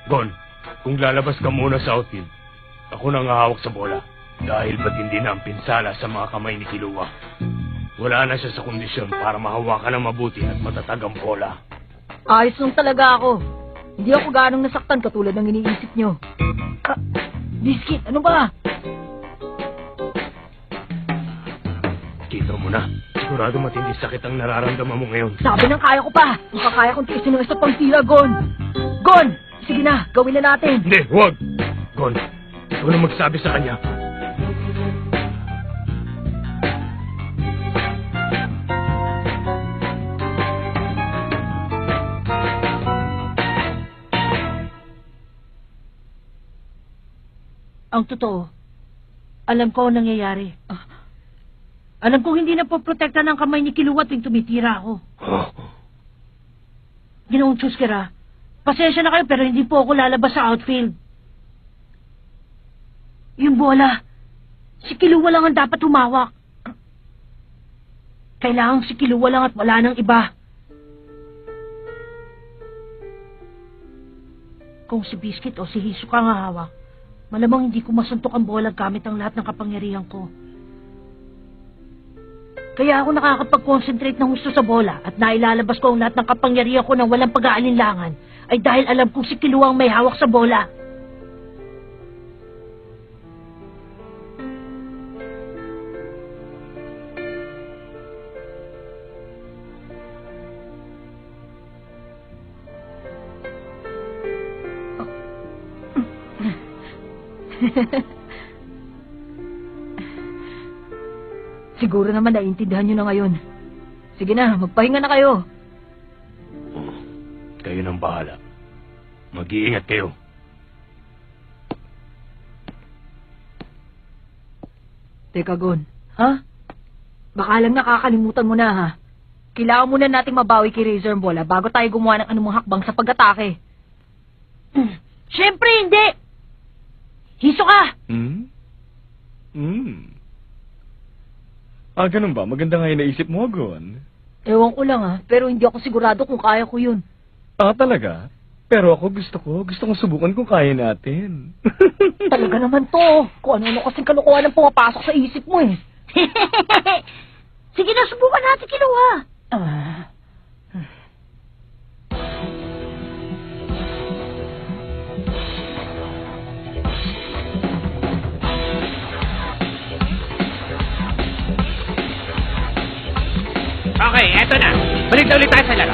Gon, kung lalabas ka muna sa outfield, ako nang hahawak sa bola. Dahil matindi na ang pinsala sa mga kamay ni Kilua. Wala na siya sa kondisyon para mahawakan ng mabuti at matatag ang bola. Ayos lang talaga ako. Hindi ako ganong nasaktan katulad ng iniisip nyo. Biscuit, ano ba? Kita mo na. Sigurado matindi sakit ang nararamdaman mo ngayon. Sabi ng kaya ko pa. Makakaya kong tiisin ng isa pang tira, Gon. Gon! Sige na, gawin na natin. Hindi, huwag! Gon, ikaw na magsabi sa kanya. Ang totoo, alam ko ang nangyayari. Alam kong hindi na po protekta ng kamay ni Kilua tuwing tumitira ako. Ginoong Tsuskera, pasensya na kayo pero hindi po ako lalabas sa outfield. Yung bola, si Kilua lang ang dapat humawak. Kailangan si Kilua lang at wala nang iba. Kung si Biscuit o si Hisoka ang hawak, malamang hindi ko masuntok ang bola gamit ang lahat ng kapangyarihan ko. Kaya ako nakakapag-concentrate ng gusto sa bola at nailalabas ko ang lahat ng kapangyarihan ko ng walang pag-aalinlangan ay dahil alam kong si Kilua ang may hawak sa bola. Siguro naman naiintindihan nyo na ngayon. Sige na, magpahinga na kayo. Kayo nang bahala. Mag-iingat kayo. Teka, Gon. Ha? Baka lang nakakalimutan mo na, ha? Kailangan muna nating mabawi kay Razor ang bola bago tayo gumawa ng anumang hakbang sa pag-atake. Siyempre hindi! Hisoka! Ganun ba? Maganda nga yung naisip mo, Gon. Ewan ko lang, ha? Pero hindi ako sigurado kung kaya ko yun. Talaga? Pero ako gusto kong subukan kung kaya natin. Talaga naman to. Kung ano-ano kasing kalukuhan ang pumapasok sa isip mo, eh. Sige na, subukan natin, Kilua. Okay, eto na. Balik na ulit tayo sa laro.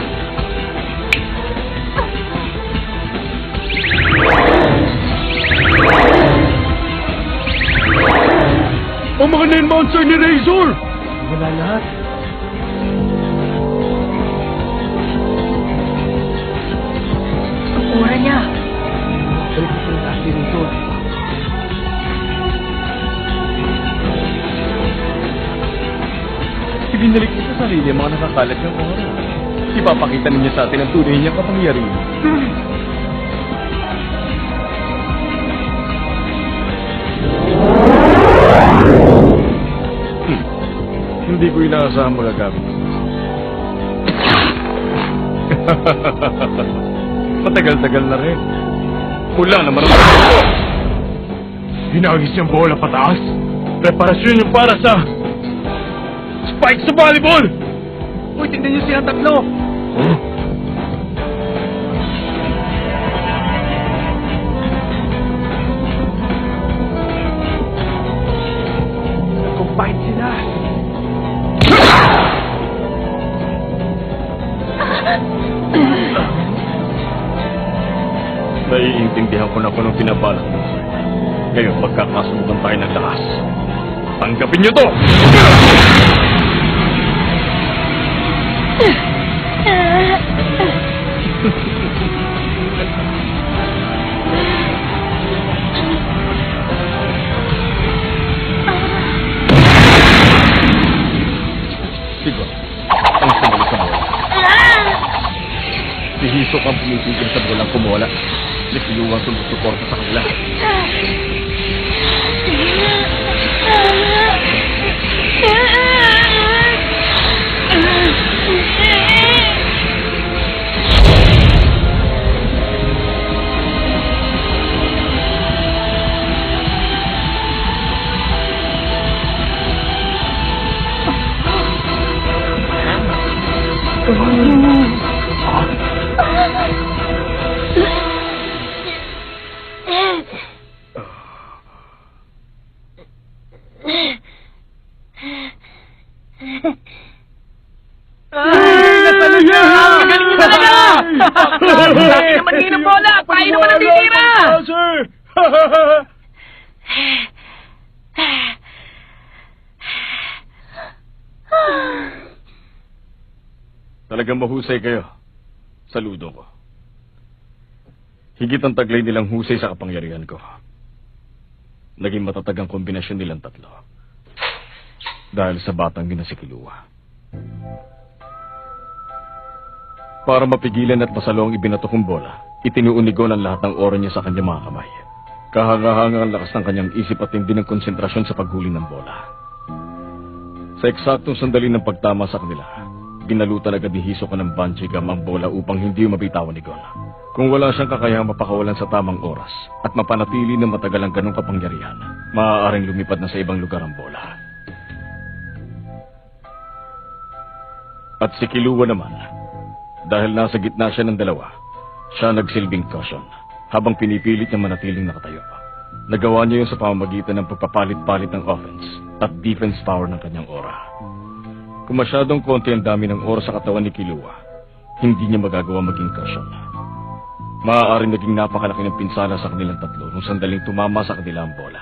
Ang mga nine monster ni Razor! Wala lahat. Ang ura niya. Balik ko sa lahat ni Razor. Ibinalik niya sa sarili ang mga nakakalat ng oras. Ipapakita niya sa atin ang tunay niyang kapangyarihan. Hindi ko inaasahan magagamit. Matagal-tagal na rin. Mula na marami. Hinagis niyang bola pataas. Preparasyon yung para sa spike sa volleyball! Uy, tignan niyo siya tatlo! Nag-combine sila! Naiintindihan ko na kung anong pinabalak mo. Ngayon, magkakasubukan tayo ng lakas. Tanggapin niyo to! Siguro, ang sumali sa bola. Si Hisok ang pumipigil sa bolang kumola. Si Kilua sumusuporta sa kanila. tayo naman natitira! Sir! Talagang mahusay kayo. Saludo ko. Higit ang taglay nilang husay sa kapangyarihan ko. Naging matatag ang kombinasyon nilang tatlo. Dahil sa batang yun na si Kilua. Para mapigilan at masalo ang ibinato kong bola, itinuunigon ang lahat ng oras niya sa kanyang mga kamay. Kahanga-hanga ang lakas ng kanyang isip at hindi ng konsentrasyon sa paghuli ng bola. Sa eksaktong sandali ng pagtama sa kanila, ginalutan agad ni Hiso ko ng bungee gum ang bola upang hindi mabitawan ni Gon. Kung wala siyang kakayahang mapakawalan sa tamang oras at mapanatili ng matagal ang ganong kapangyarihan, maaaring lumipad na sa ibang lugar ang bola. At si Kilua naman, dahil nasa gitna siya ng dalawa, siya nagsilbing caution habang pinipilit niya manatiling nakatayo. Nagawa niya yun sa pamamagitan ng pagpapalit-palit ng offense at defense power ng kanyang aura. Kung masyadong konti ang dami ng oras sa katawan ni Kilua, hindi niya magagawa maging caution. Maaaring naging napakalaki ng pinsala sa kanilang tatlo nung sandaling tumama sa kanila ang bola.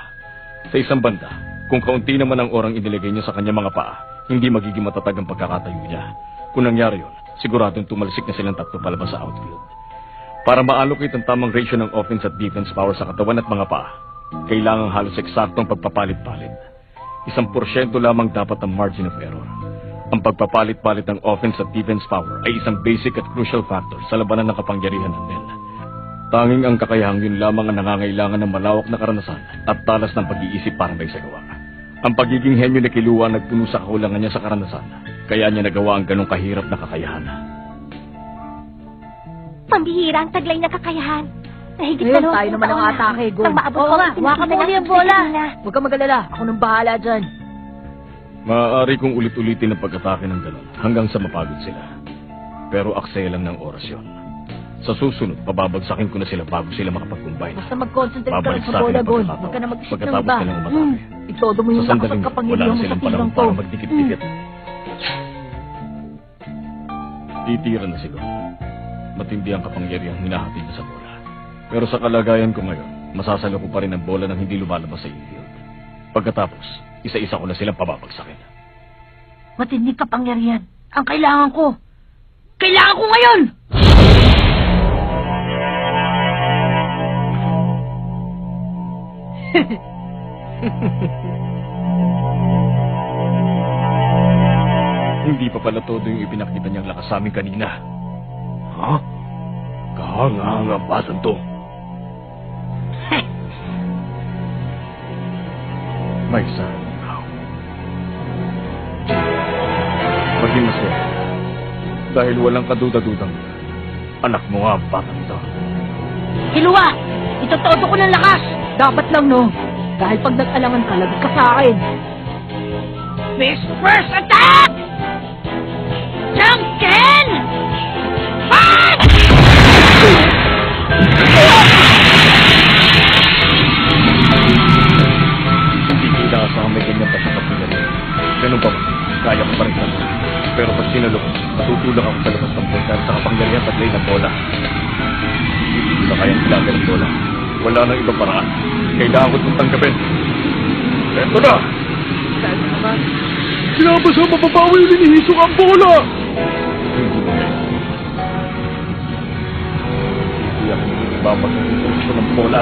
Sa isang banda, kung kaunti naman ang orang inilagay niya sa kanyang mga paa, hindi magiging matatag ang pagkakatayo niya. Kung nangyari yun, siguradong tumalsik na silang tatlo palabas sa outfield. Para ma-allocate ang tamang ratio ng offense at defense power sa katawan at mga paa, kailangang halos eksaktong pagpapalit-palit. 1% lamang dapat ang margin of error. Ang pagpapalit-palit ng offense at defense power ay isang basic at crucial factor sa labanan ng kapangyarihan ng men. Tanging ang kakayahang yun lamang ang nangangailangan ng malawak na karanasan at talas ng pag-iisip para may sagawa. Ang pagiging henyo ni Kilua nagpuno sa kakulangan niya sa karanasan, kaya niya nagawa ang ganong kahirap na kakayahan. Pambihira ang taglay na kakayahan. Nahigit Ngayon, na tayo naman ang atake, Gon. Nang maabot Oo ko nga, ang hawakan mo ulit ang bola. Huwag kang magalala, ako nang bahala dyan. Maaari kong ulit-ulitin ang pag-atake ng ganon hanggang sa mapagod sila. Pero aksaya lang ng oras yun. Sa susunod, pababagsakin ko na sila bago sila makapag-combine. Basta mag-concentrate ka lang Babalik sa sa akin bola, ang Gon. pagkatao. Huwag ka na mag-isip ng Pagkatapos iba. nilang umatake. Itodo mo Sa yung lakas sandaling at wala kapangyarihan na mo sa silang tilang panahon to. para magdikit-dikit. Titira na siguro. Matindi ang kapangyarihan hinahati niya sa bola. Pero sa kalagayan ko ngayon, masasalo ko pa rin ang bola nang hindi lumalabas sa infield. Pagkatapos, isa-isa ko na silang pababagsakin. Matinding kapangyarihan. Ang kailangan ko. Kailangan ko ngayon! Hindi pa pala todo yung ipinakita niyang lakas sa amin kanina. Ha? Kahanga-hanga ang batang to. May sarang ikaw. Maging masaya. Dahil walang kaduda-dudang anak mo nga ang batang ito. Kilua! Itotodo ko ng lakas! Dapat lang, no? Dahil pag nag-alangan ka, lagot ka sa akin. Miss First Attack! Junkin! Fight! Hindi kita kasama may ganyan pa sa kapangyarihan. Ganun pa ba? Kaya ko pa rin sa pero pag sinalo ko, matutulak ako sa labas ng bola dahil sa kapangyarihan taglay ng bola. Hindi ko na kayang ilagan ng bola. Wala nang ibang paraan. Kailangan ko itong tanggapin. Eto na! Dahil naman, Sinabi sa mababawi linihisok ang bola! Hindi ako nagbabago ng bola.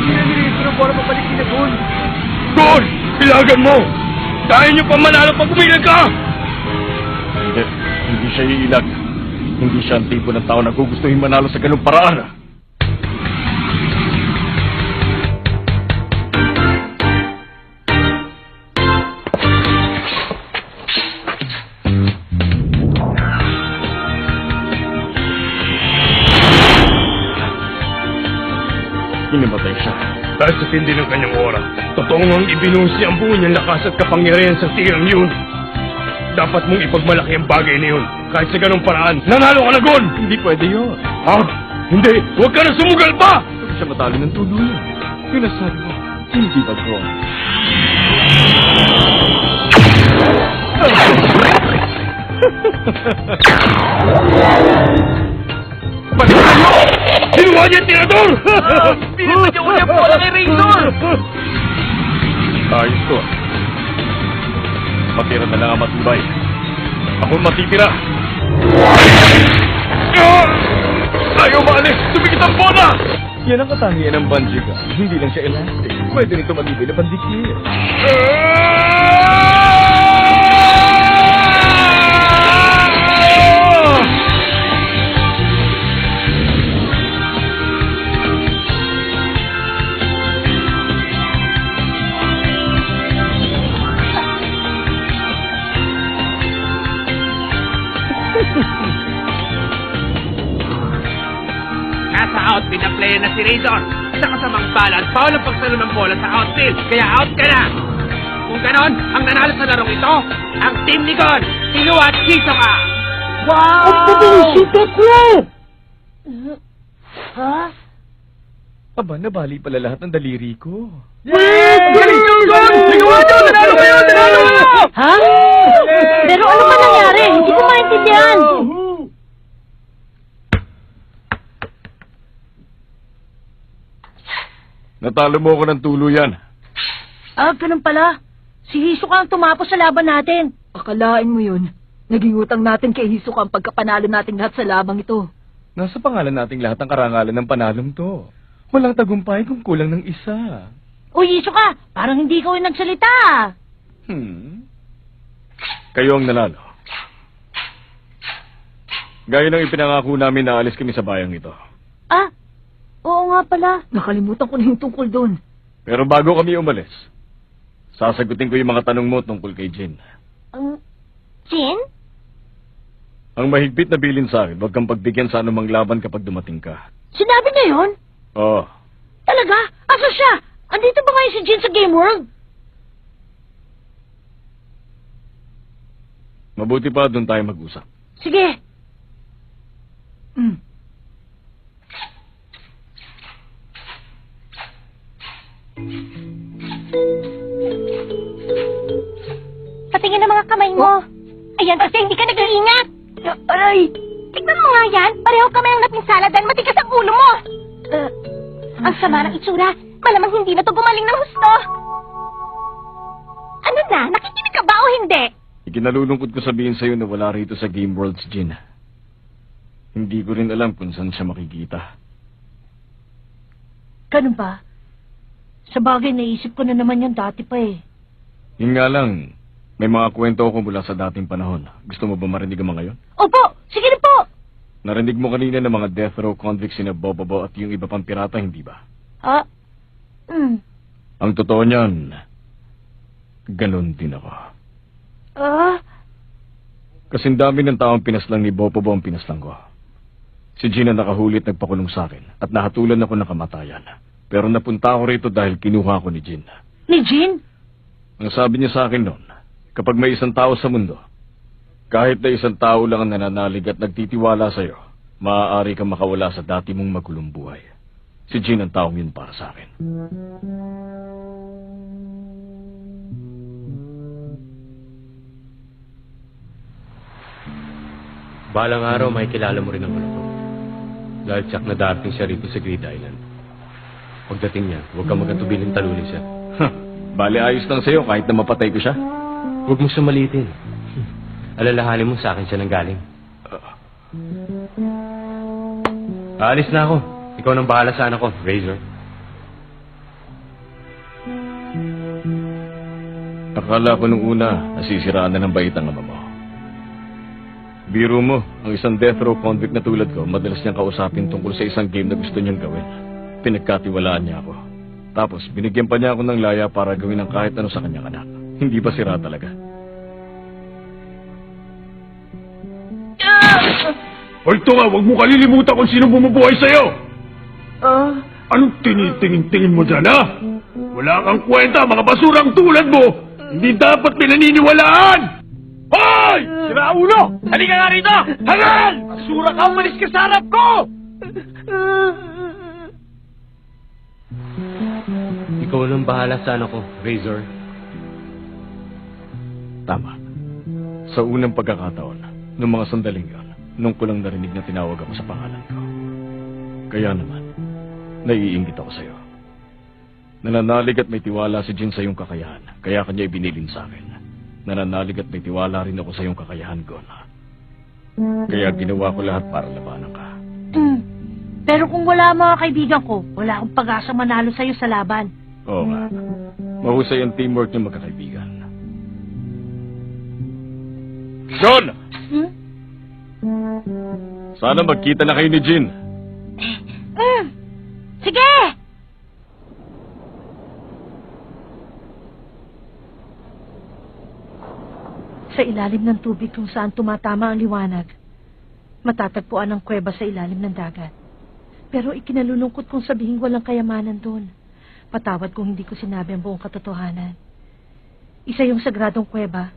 Pinanilinis ko ng bola mabalik si Gon. Gon! Ilagan mo! Kaya niyo pa manalo pag umilag ka! Hindi siya iilag. Hindi siya ang tipo ng tao na gugustuhin manalo sa ganung paraan. Hinimatay siya. Dahil sa tindi ng kanyang aura, totoong ang ibinuhos niya ang buo niyang lakas at kapangyarihan sa tirang yun. Dapat mong ipagmalaki ang bagay na yun. Kahit sa ganung paraan, nanalo ka na, Gon! Hindi pwede yun. Ha? Hindi! Huwag ka na sumugal pa! Huwag siya matalo ng tuluyan. Yun ang sabi mo. Hindi ba, Gon? Pagkakala nyo! Sinuha niya yung tirador! Pinagod niya uli ang bola kay Razor! Ayos to. Matira na lang ang matibay. Ako matitira. Ayaw maalis! Tumikit ang bola! Yan ang katangian ng bungee gun. Hindi lang siya elastic. Pwede nito mag-ibig na pandikir. Nasa outfield na player na si Razor. Sa kasamang bala at foul ang pagsalo ng bola sa outfield. Kaya out ka na. Kung ganon, ang nanalo sa larong ito, ang team ni Gon, si Lu at Hisoka. Wow! Ang pabilisikat mo! Ha? Aba, nabali pala lahat ng daliri ko. Galing yung Gon! Nagawa niyo! Nanalo kayo! Nanalo kayo! Ha? Pero ano ba nangyari? Hindi ko maintindihan. Natalo mo ako ng tuluyan. Ah, ganun pala. Si Hisoka ang tumapos sa laban natin. Akalain mo yun. Naging utang natin kay Hisoka ang pagkapanalo natin lahat sa labang ito. Nasa pangalan nating lahat ang karangalan ng panalong to. Walang tagumpay kung kulang ng isa. Uy, Hisoka, parang hindi ka yung nagsalita. Kayo ang nanalo. Gaya ng ipinangako namin na alis kami sa bayang ito. Ah, oo nga pala. Nakalimutan ko na yung tungkol doon. Pero bago kami umalis, sasagutin ko yung mga tanong mo tungkol kay Jin. Jin? Ang mahigpit na bilin sa akin, huwag kang pagbigyan sa anumang laban kapag dumating ka. Sinabi niya yun? Oo. Talaga? Asa siya? Andito ba ngayon si Jin sa Game World? Mabuti pa doon tayo mag-usap. Sige. Patingin ang mga kamay mo. Ayan kasi hindi ka nag-iingat. Aray! Tignan mo nga yan. Pareho kami ang napinsala dahil matigas ang ulo mo. Ang sama ng itsura. Malamang hindi na to gumaling ng husto. Ano na? Nakikinig ka ba o hindi? Ikinalulungkot ko sabihin sa'yo na wala rito sa Game World si Jin. Hindi ko rin alam kung saan siya makikita. Ganun ba? Sa bagay, naisip ko na naman yan dati pa eh. Yun nga lang, may mga kwento ako mula sa dating panahon. Gusto mo ba marinig ang mga yon? Opo! Sige na po! Narinig mo kanina ng mga death row convicts sina Bobobo at yung iba pang pirata, hindi ba? Ha? Ang totoo niyan, ganun din ako. Kasing dami ng taong pinaslang ni Bobobo ang pinaslang ko. Si Jin ang nakahulit nagpakulong sa akin at nahatulan ako ng kamatayan. Pero napunta ako rito dahil kinuha ko ni Jin. Ni Jin? Ang sabi niya sa akin noon, kapag may isang tao sa mundo, kahit na isang tao lang ang nananalig at nagtitiwala sa'yo, maaari kang makawala sa dati mong magulong buhay. Si Jin ang taong yun para sa akin. Balang araw, makikilala mo rin ang gulo ko. Dahil tsak na darating siya rito sa Greed Island. Pagdating niya, huwag kang magatubiling talunin siya. Bale, ayos lang sa'yo kahit na mapatay ko siya. Huwag mo siya maliitin. Alalahanin mo sa akin siya nang galing. Aalis na ako. Ikaw nang bahala sa anak ko, Razor. Akala ko nung una, nasisiraan na ng bait ang ama mo. Biro mo, ang isang death row convict na tulad ko, madalas niyang kausapin tungkol sa isang game na gusto niyang gawin. Pinagkatiwalaan niya ako. Tapos, binigyan pa niya ako ng laya para gawin ang kahit ano sa kanyang anak. Hindi ba sira talaga? Hoy, Tunga, huwag mo kalilimutan kung sino bumubuhay sa'yo! Anong tinitingin-tingin mo dyan, ha? Wala kang kwenta, mga basurang tulad mo! Hindi dapat pinaniniwalaan! Hoy! Sira ulo! Halika nga rito! Halal! Basura ka, umalis ka sa harap ko! Ikaw nang bahala sa anak ko, Razor. Tama. Sa unang pagkakataon, Noong mga sandaling yon, nung ko lang narinig na tinawag ako sa pangalan ko. Kaya naman, naiingit ako sa'yo. Nananalig at may tiwala si Jin sa iyong kakayahan, kaya kanya ibinilin sa akin. Nananalig at may tiwala rin ako sa iyong kakayahan, Gon. Kaya ginawa ko lahat para labanan ka. Pero kung wala ang mga kaibigan ko, wala akong pag-asa manalo sa'yo sa laban. Oo nga. Mahusay ang teamwork ng magkakaibigan. Gon! Sana magkita na kayo ni Jin. Sige! Sa ilalim ng tubig kung saan tumatama ang liwanag, matatagpuan ang kuweba sa ilalim ng dagat. Pero ikinalulungkot kong sabihin walang kayamanan doon. Patawad kung hindi ko sinabi ang buong katotohanan. Isa yung sagradong kuweba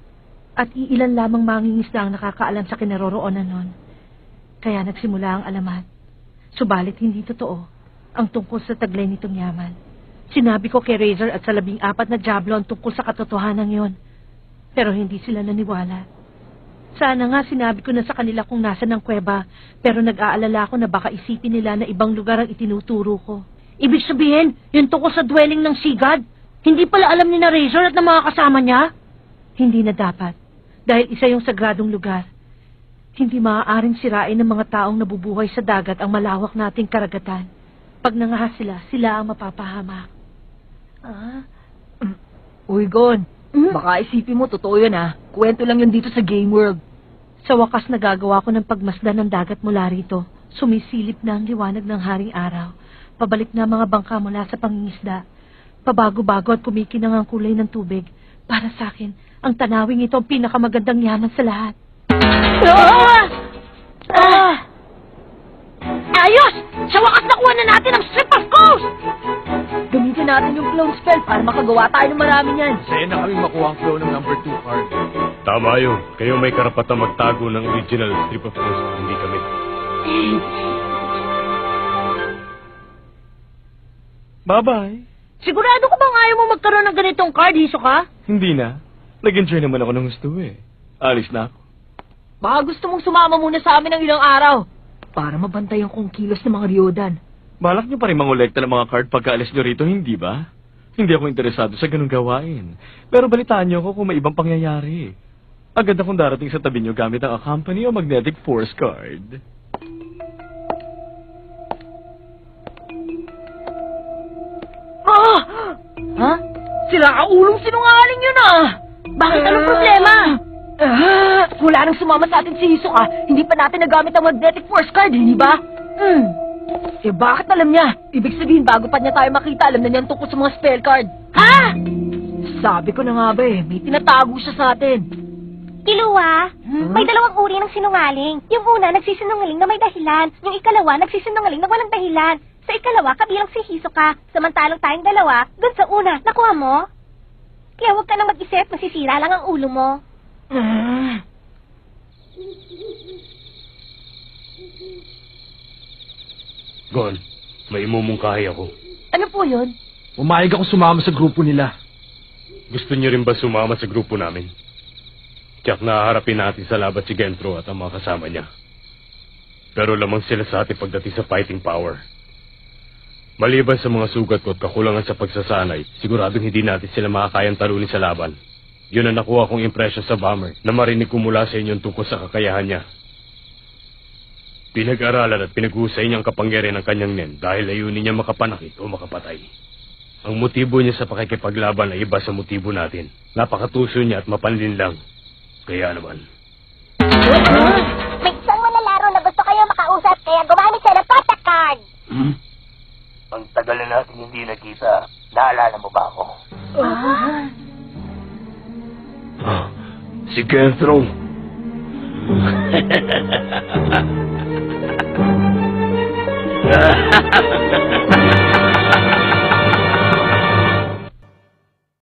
at iilan lamang mangingisda ang nakakaalam sa kinaroroonan nun. Kaya nagsimula ang alamat. Subalit hindi totoo ang tungkol sa taglay nitong yaman. Sinabi ko kay Razor at sa 14 na Diablo ang tungkol sa katotohanan yon. Pero hindi sila naniwala. Sana nga sinabi ko na sa kanila kung nasan ang kuweba, pero nag-aalala ako na baka isipin nila na ibang lugar ang itinuturo ko. Ibig sabihin, yung tungkol sa dwelling ng Sigad, hindi pala alam ni na Razor at ng mga kasama niya? Hindi na dapat, dahil isa yung sagradong lugar. Hindi maaaring sirain ng mga taong nabubuhay sa dagat ang malawak nating karagatan. Pag nangahas sila, sila ang mapapahamak. Uy, Gon. Baka isipin mo, totoo yun Kwento lang yun dito sa Game World. Sa wakas nagagawa ko ng pagmasdan ng dagat mula rito. Sumisilip na ang liwanag ng haring araw. Pabalik na ang mga bangka mula sa pangingisda. Pabago-bago at kumikinang ang kulay ng tubig. Para sa akin, ang tanawing ito ang pinakamagandang yaman sa lahat. Ayos! Sa wakas nakuha na natin ang Strip of Coast! Gamitin natin yung clone spell para makagawa tayo ng marami niyan. Saya na kami makuha ang flow ng number 2 card. Tama yun. Kayo may karapatang magtago ng original Strip of Coast, hindi kami. Bye-bye. Sigurado ko bang ayaw mo magkaroon ng ganitong card, Hisoka? Hindi na. Nag-enjoy naman ako ng gusto Alis na ako. Baka gusto mong sumama muna sa amin ng ilang araw para mabantayan kong kilos ng mga Ryodan. Balak niyo pa rin mangolekta ng mga card pagkaalis niyo rito, hindi ba? Hindi ako interesado sa ganung gawain. Pero balitaan niyo ako kung may ibang pangyayari. Agad akong darating sa tabi niyo gamit ang Accompany o Magnetic Force card. Ha? Sila ka ulong sinungaling yun Bakit anong problema? Wala nang sumama sa atin si Hisoka. Hindi pa natin nagamit ang Magnetic Force card, hindi ba? Eh bakit alam niya? Ibig sabihin bago pa niya tayo makita, alam na niya ang tungkol sa mga spell card. Ha? Sabi ko na nga ba may tinatago siya sa atin. Kiluwa, may dalawang uri ng sinungaling. Yung una, nagsisinungaling na may dahilan. Yung ikalawa, nagsisinungaling na walang dahilan. Sa ikalawa, kabilang si Hisoka. Samantalang tayong dalawa, dun sa una, nakuha mo? Kaya huwag ka nang mag-isip, masisira lang ang ulo mo. Gon, may imumungkahi ako. Ano po yun? Umayag ako sumama sa grupo nila. Gusto niyo rin ba sumama sa grupo namin? Tiyak na haharapin natin sa laban si Gentro at ang mga kasama niya. Pero lamang sila sa atin pagdating sa fighting power. Maliban sa mga sugat ko at kakulangan sa pagsasanay, siguradong hindi natin sila makakayang talunin sa laban. Yun ang nakuha kong impression sa bomber na marinig ko mula sa inyong tungkol sa kakayahan niya. Pinag-aralan at pinag-uusay niya ang kapangyarihan ng kanyang nen dahil layunin niya makapanakit o makapatay. Ang motibo niya sa pakikipaglaban ay iba sa motibo natin. Napakatuso niya at mapanlin lang. Kaya naman. May isang manlalaro na gusto kayo makausap kaya gumamit siya ng contact card. Ang tagal na natin hindi nakita. Naalala mo ba ako? Si Gentro.